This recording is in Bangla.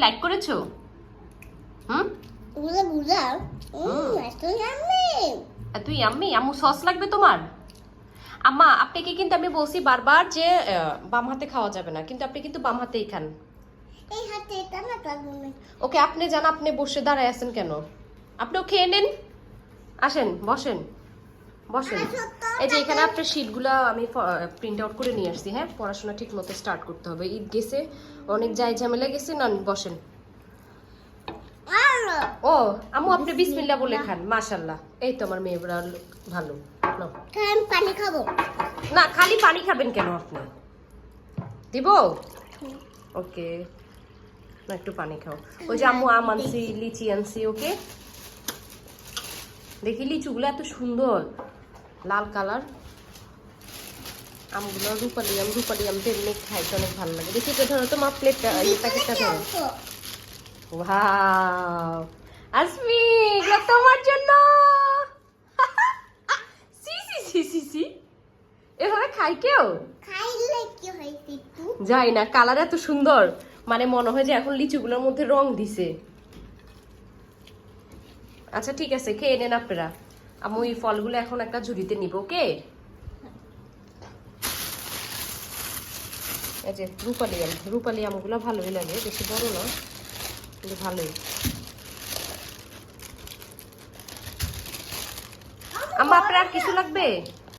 লাইক করেছো? হুম, এত ইয়াম্মি। আম্মু সস লাগবে তোমার? আম্মা আপনাকে কিন্তু আমি বলছি বারবার যে বাম হাতে খাওয়া যাবে না, কিন্তু আপনি কিন্তু বাম হাতেই খান। ওকে আপনি জান, আপনি বসে দাঁড়ায় আছেন কেন? আপনিও খেয়ে নেন, আসেন বসেন বসেন। এই যে এখানে আপনার শিটগুলো আমি প্রিন্ট আউট করে নিয়ে আসছি। হ্যাঁ, পড়াশোনা ঠিক মতো স্টার্ট করতে হবে, ঈদ গেছে, অনেক যাই ঝামেলা গেছে না। বসেন। ও আম্মু আপনি বিসমিল্লাহ বলে খান। মাশাআল্লাহ, এই তো আমার মেয়ে ভালো। পানি খাবো না, খালি পানি খাবেন কেন আপনি? দিব? ওকে, না একটু পানি খাও। ওই যে আম্মু আম আনছি, লিচি আনছি। ওকে, দেখি লিচুগুলো এত সুন্দর লাল কালার। আমগুলো রূপালি আম তেমনি খাইতে অনেক ভালো লাগে। দেখি তো, ধরো তোমার প্লেটটা, এই প্যাকেটটা ধরো। ওয়াও আসমি, এগুলো তোমার জন্য। সি সি সি সি সি, এভাবে খাই কেউ? খাইলে কি হয়েছে একটু যাই না, কালার এত সুন্দর, মানে মনে হয় যে এখন লিচুগুলোর মধ্যে রং দিছে। আচ্ছা ঠিক আছে, খেয়ে নেন আপনারা। আমি ওই ফলগুলো এখন একটা ঝুড়িতে নিব। ওকে, এই যে রূপালি আমগুলো ভালোই লাগে, বেশি বড় না কিন্তু ভালোই। আম্মা আপনার আর কিছু লাগবে?